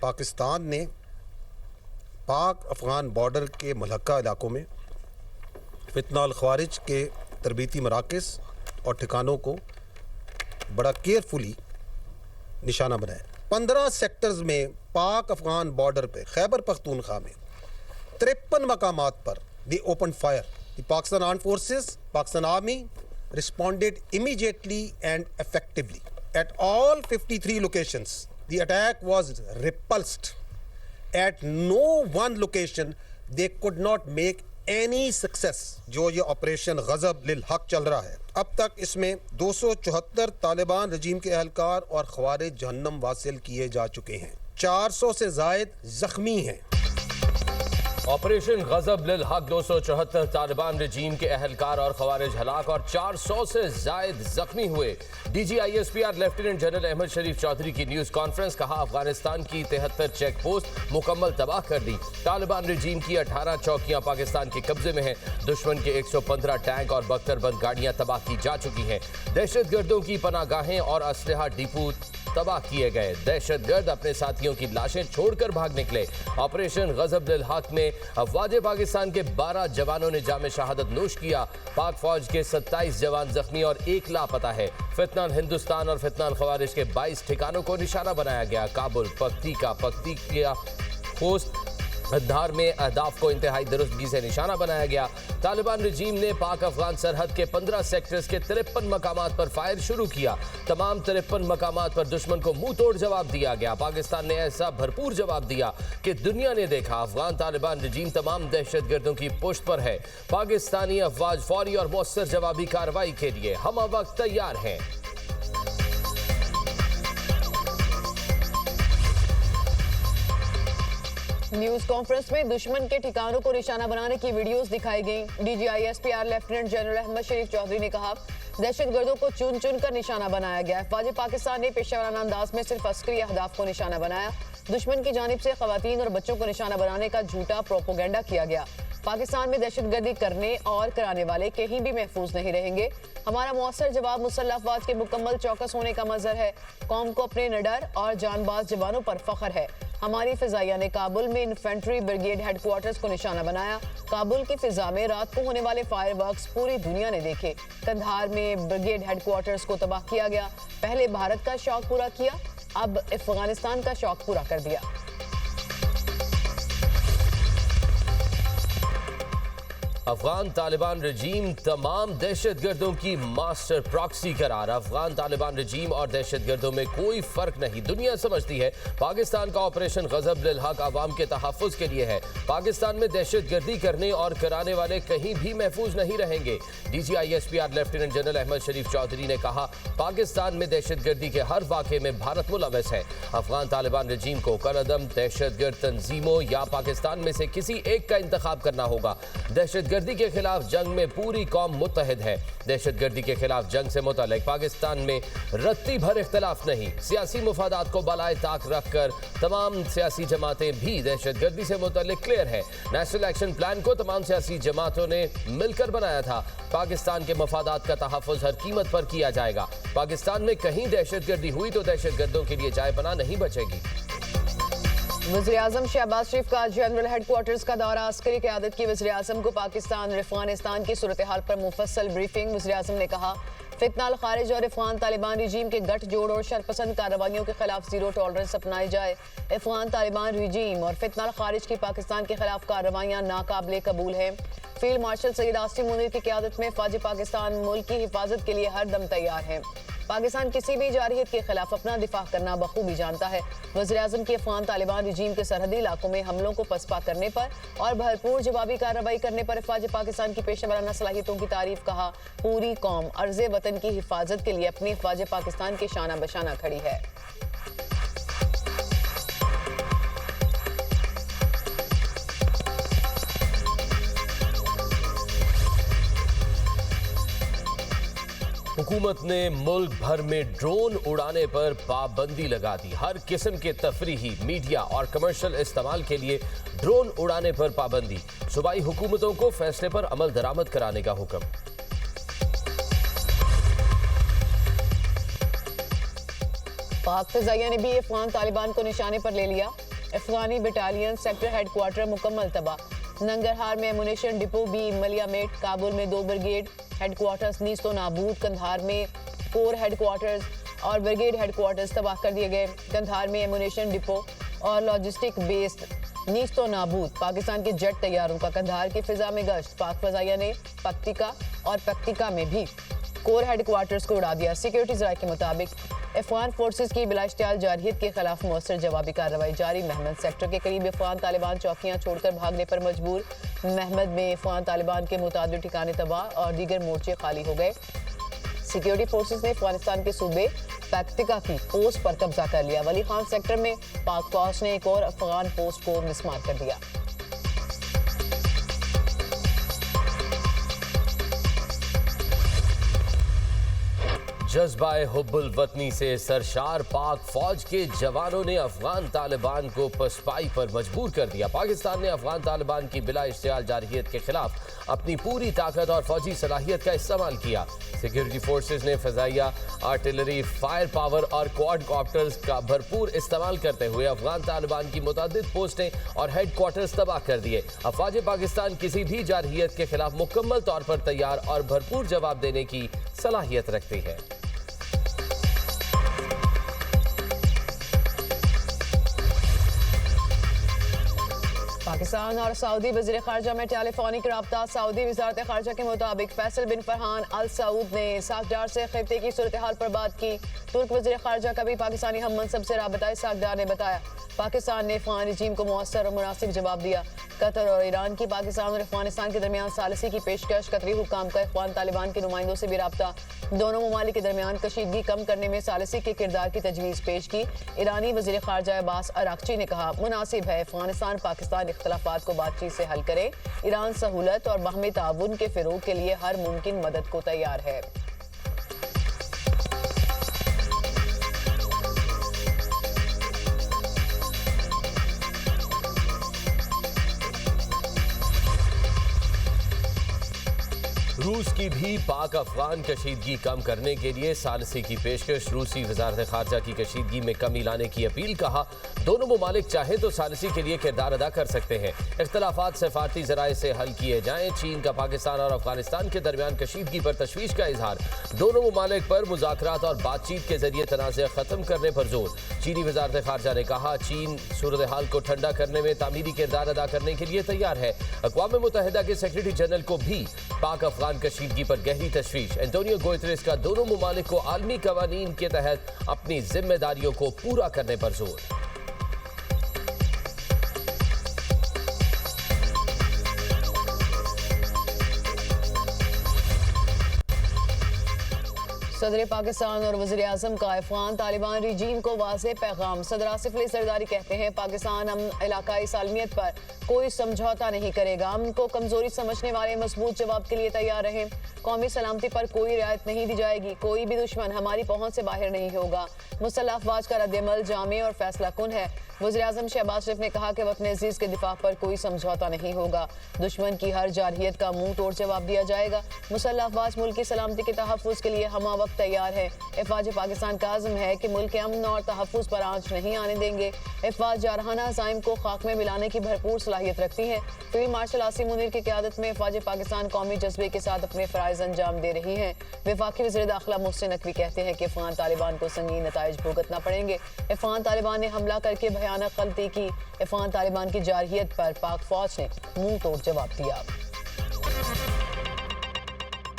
पाकिस्तान ने पाक अफ़गान बॉर्डर के मुल्हका इलाकों में फितनाल ख़वारिज के तरबीती मराकज़ और ठिकानों को बड़ा केयरफुली निशाना बनाया। 15 सेक्टर्स में पाक अफ़गान बॉर्डर पे खैबर पख्तूनख्वा में 53 मकामात पर दी open fire. The Pakistan armed forces, Pakistan army responded immediately and effectively. At all 53 locations, the attack was repulsed. At no one location, they could not make any success. जो ये ऑपरेशन गज़ब लिल हक चल रहा है, अब तक इसमें 274 तालिबान रजीम के एहलकार और ख़वारिज जहन्नम वासिल किए जा चुके हैं। 400 से ज़ायद ज़ख्मी हैं। ऑपरेशन गजब लिल हक 274 तालिबान रजीम के अहलकार और खवारिज हलाक और 400 से जायद जख्मी हुए। DGISPR लेफ्टिनेंट जनरल अहमद शरीफ चौधरी की न्यूज कॉन्फ्रेंस। कहा, अफगानिस्तान की 73 चेक पोस्ट मुकम्मल तबाह कर दी। तालिबान रजीम की 18 चौकियां पाकिस्तान के कब्जे में हैं। दुश्मन के 115 टैंक और बख्तरबंद गाड़ियां तबाह की जा चुकी हैं। दहशत गर्दों की पनागाहें और असलहा डिपो तबाह किए गए। दहशत गर्द अपने साथियों की लाशें छोड़कर भाग निकले। ऑपरेशन गजब लिल हक में अफवाज पाकिस्तान के 12 जवानों ने जाम शहादत नोश किया। पाक फौज के 27 जवान जख्मी और 1 लापता है। फितनाल हिंदुस्तान और फितनाल खवारिज के 22 ठिकानों को निशाना बनाया गया। काबुल, पख्तिका पोस्ट धार में अहदाफ को इंतहाई दुरुस्तगी से निशाना बनाया गया। तालिबान रजीम ने पाक अफगान सरहद के 15 सेक्टर्स के 53 मकामात पर फायर शुरू किया। तमाम 53 मकामात पर दुश्मन को मुंह तोड़ जवाब दिया गया। पाकिस्तान ने ऐसा भरपूर जवाब दिया कि दुनिया ने देखा। अफगान तालिबान रजीम तमाम दहशत गर्दों की पुष्ट पर है। पाकिस्तानी अफवाज फौरी और मौसर जवाबी कार्रवाई के लिए हम वक्त तैयार हैं। न्यूज कॉन्फ्रेंस में दुश्मन के ठिकानों को निशाना बनाने की वीडियोस दिखाई गई। DGISPR लेफ्टिनेंट जनरल अहमद शरीफ चौधरी ने कहा, दहशतगर्दों को चुन चुन कर निशाना बनाया गया। फौज पाकिस्तान ने पेशेवराना अंदाज में सिर्फ अस्करी अहदाफ को निशाना बनाया। दुश्मन की जानिब से खवातीन और बच्चों को निशाना बनाने का झूठा प्रोपोगेंडा किया गया। पाकिस्तान में दहशतगर्दी करने और कराने वाले कहीं भी महफूज नहीं रहेंगे। हमारा मौसर जवाब मुसल्लह अफवाज के मुकम्मल चौकस होने का मंजर है। कौम को अपने निडर और जानबाज जवानों पर फख्र है। हमारी फिजाइया ने काबुल में इन्फेंट्री ब्रिगेड हेडक्वार्टर्स को निशाना बनाया। काबुल की फिजा में रात को होने वाले फायरवर्क्स पूरी दुनिया ने देखे। कंधार में ब्रिगेड हेडक्वार्टर्स को तबाह किया गया। पहले भारत का शौक पूरा किया, अब अफगानिस्तान का शौक पूरा कर दिया। अफगान तालिबान रजीम तमाम दहशत गर्दों की मास्टर प्रॉक्सी करार। अफगान तालिबान रजीम और दहशत गर्दों में कोई फर्क नहीं। दुनिया समझती है पाकिस्तान का ऑपरेशन गजब लिल हक अवाम के तहफ़्फ़ुज़ के लिए है। पाकिस्तान में दहशत गर्दी करने और कराने वाले कहीं भी महफूज नहीं रहेंगे। DGISPR लेफ्टिनेंट जनरल अहमद शरीफ चौधरी ने कहा, पाकिस्तान में दहशत गर्दी के हर वाक़े में भारत मुलव्वस है। अफगान तालिबान रजीम को कलअदम दहशत गर्द तंजीमों या पाकिस्तान में से किसी एक का इंतखाब करना होगा। दहशत गर्दी के खिलाफ जंग में पूरी कौम मुत्तहिद है। दहशत गर्दी के खिलाफ जंग से मुतालिक पाकिस्तान में रत्ती भर इख्तलाफ नहीं। सियासी मुफादात को बलाए ताक रखकर तमाम सियासी जमातें भी दहशत गर्दी से मुतालिक क्लियर है। नेशनल एक्शन प्लान को तमाम सियासी जमातों ने मिलकर बनाया था। पाकिस्तान के मफादात का तहफ़्फ़ुज़ हर कीमत पर किया जाएगा। पाकिस्तान में कहीं दहशत गर्दी हुई तो दहशत गर्दों के लिए जाए पनाह नहीं बचेगी। वज़ीर-ए-आज़म शहबाज शरीफ का जनरल हेडक्वार्टर्स का दौरा। अस्करी क़यादत की वज़ीर-ए-आज़म को पाकिस्तान और अफगानिस्तान की सूरत हाल पर मुफस्सल ब्रीफिंग। वज़ीर-ए-आज़म ने कहा, फितनाल खारिज और अफगान तालिबान रजीम के गठजोड़ और शरपसंद कार्रवाइयों के खिलाफ जीरो टॉलरेंस अपनाई जाए। अफगान तालिबान रजीम और फितनाल खारिज की पाकिस्तान के खिलाफ कार्रवाइयाँ नाकाबिले कबूल हैं। फील्ड मार्शल सईद आसिम मुनीर की क़यादत में फ़ौज पाकिस्तान मुल्क की हिफाजत के लिए हर दम तैयार है। पाकिस्तान किसी भी जारहियत के खिलाफ अपना दिफा करना बखूबी जानता है। वज़ीर-ए-आज़म की अफगान तालिबान रजीम के सरहदी इलाकों में हमलों को पसपा करने पर और भरपूर जवाबी कार्रवाई करने पर फ़ौज पाकिस्तान की पेशेवराना सलाहियतों की तारीफ। कहा, पूरी कौम अर्ज़े वतन की हिफाजत के लिए अपनी फ़ौज पाकिस्तान के शाना बशाना खड़ी है। हुकूमत ने मुल्क भर में ड्रोन उड़ाने पर पाबंदी लगा दी। हर किस्म के तफरीही, मीडिया और कमर्शियल इस्तेमाल के लिए ड्रोन उड़ाने पर पाबंदी। सूबाई हुकूमतों को फैसले पर अमल दरामद कराने का हुक्म। पाक फिजाइया ने भी अफगान तालिबान को निशाने पर ले लिया। अफगानी बटालियन सेक्टर हेडक्वार्टर मुकम्मल तबाह। नंगरहार में एमुनेशन डिपो भी मलियामेट। काबुल में 2 ब्रिगेड हेडक्वार्टर्स नीस्तो नाबूद। कंधार में कोर हेडक्वार्टर्स और ब्रिगेड हेडक्वार्टर्स तबाह कर दिए गए। कंधार में एमुनेशन डिपो और लॉजिस्टिक बेस नीस्तो नाबूद। पाकिस्तान के जेट तैयारों का कंधार की फिजा में गश्त। पाक फजाइया ने पक्तिका और पक्तिका में भी कोर हेडक्वार्टर्स को उड़ा दिया। सिक्योरिटी जराये के मुताबिक अफगान फोर्सेस की बिलाइश्तियाल जारहियत के खिलाफ मौसर जवाबी कार्रवाई जारी। महमद सेक्टर के करीब अफगान तालिबान चौकियां छोड़कर भागने पर मजबूर। महमद में अफगान तालिबान के मुताबिक ठिकाने तबाह और दीगर मोर्चे खाली हो गए। सिक्योरिटी फोर्सेस ने अफगानिस्तान के सूबे पक्तिका की पोस्ट पर कब्जा कर लिया। वली खान सेक्टर में पाक फौज ने एक और अफगान पोस्ट को मिसमार कर दिया। जज्बाए हुब्बुल वतनी से सरशार पाक फौज के जवानों ने अफगान तालिबान को पसपाई पर मजबूर कर दिया। पाकिस्तान ने अफगान तालिबान की बिला इश्तियाल जारहियत के खिलाफ अपनी पूरी ताकत और फौजी सलाहियत का इस्तेमाल किया। सिक्योरिटी फोर्सेस ने फजाइया, आर्टिलरी, फायर पावर और क्वाडकॉप्टर्स का भरपूर इस्तेमाल करते हुए अफगान तालिबान की मुतादिद पोस्टें और हेडक्वार्टर्स तबाह कर दिए। अफवाज पाकिस्तान किसी भी जारहियत के खिलाफ मुकम्मल तौर पर तैयार और भरपूर जवाब देने की सलाहियत रखती है। पाकिस्तान और सऊदी वज़ीर ख़ारजा में टेलीफोनिक रब्ता। सऊदी वज़ारत ख़ारजा के मुताबिक फैसल बिन फरहान अल सऊद ने साकडार से खित्ते की सूरत हाल पर बात की। तुर्क वज़ीर ख़ारजा का भी पाकिस्तानी हम मनसब से राबता। साकडार ने बताया पाकिस्तान ने अफगान रजीम को मौसर और मुनासिब जवाब दिया। कतर और ईरान की पाकिस्तान और अफगानिस्तान के दरमियान सालिसी की पेशकश। कतरी हुकाम का अफगान तालिबान के नुमाइंदों से भी रब्ता। दोनों ममालिक के दरमियान कशीदगी कम करने में सालिसी के किरदार की तजवीज़ पेश की। ईरानी वज़ीर ख़ारजा अब्बास अराक्ची ने कहा मुनासिब है अफगानिस्तान पाकिस्तान इख्तलाफात को बातचीत से हल करे। ईरान सहूलत और बाहमी ताउन के फ़रोग़ के लिए हर मुमकिन मदद को तैयार है। रूस की भी पाक अफगान कशीदगी कम करने के लिए सालिसी की पेशकश। रूसी वजारत खारजा की कशीदगी में कमी लाने की अपील। कहा दोनों ममालिक चाहे तो सालिसी के लिए किरदार अदा कर सकते हैं। इख्तलाफात सफारती जराए से हल किए जाएं। चीन का पाकिस्तान और अफगानिस्तान के दरमियान कशीदगी पर तशवीश का इजहार। दोनों ममालिक पर मुज़ाकरात और बातचीत के जरिए तनाज़े खत्म करने पर जोर। चीनी वजारत खारजा ने कहा चीन सूरत हाल को ठंडा करने में तामीरी किरदार अदा करने के लिए तैयार है। अक़वाम मुत्तहिदा के सेक्रेटरी जनरल को भी पाक अफगान कशीदगी पर गहरी तशवीश। एंटोनियो गुतेरेस का दोनों ममालिक को आलमी कवानीन के तहत अपनी जिम्मेदारियों को पूरा करने पर जोर। सदर पाकिस्तान और वज़ीर आज़म का अफगान तालिबान रजीम को वाज़ेह पैगाम। सदर आसिफ अली ज़रदारी कहते हैं पाकिस्तान अमन इलाकाई सालमियत पर कोई समझौता नहीं करेगा। अमन को कमजोरी समझने वाले मजबूत जवाब के लिए तैयार रहें। कौमी सलामती पर कोई रियायत नहीं दी जाएगी। कोई भी दुश्मन हमारी पहुंच से बाहर नहीं होगा। मुसल्लह अफवाज का रद्द-ए-अमल जामे और फैसला कुन है। वज़ीर आज़म शहबाज शरीफ ने कहा कि वतन अजीज के दिफा पर कोई समझौता नहीं होगा। दुश्मन की हर जारहियत का मुंह तोड़ जवाब दिया जाएगा। मुसल्लह अफवाज मुल्क की सलामती के तहफ़्फ़ुज़ के लिए हमा वक्त तैयार है। अफवाज पाकिस्तान का आज़म है कि मुल्क के अमन और तहफ़्फ़ुज़ पर आंच नहीं आने देंगे। अफवाज जारहाना अज़ाइम को खाक में मिलाने की भरपूर सलाहियत रखती है। फील्ड मार्शल आसिम मुनीर की क़यादत में अफवाज पाकिस्तान कौमी जज्बे के साथ अपने फ़राइज़ अंजाम दे रही हैं। वफाकी वज़ीर दाखिला मोहसिन नकवी कहते हैं कि अफगान तालिबान को संगीन नताइज भुगतना पड़ेंगे। अफगान तालिबान ने हमला करके भयानक गलती की। अफगान तालिबान की जारहियत पर पाक फौज ने मुंह तोड़ जवाब दिया।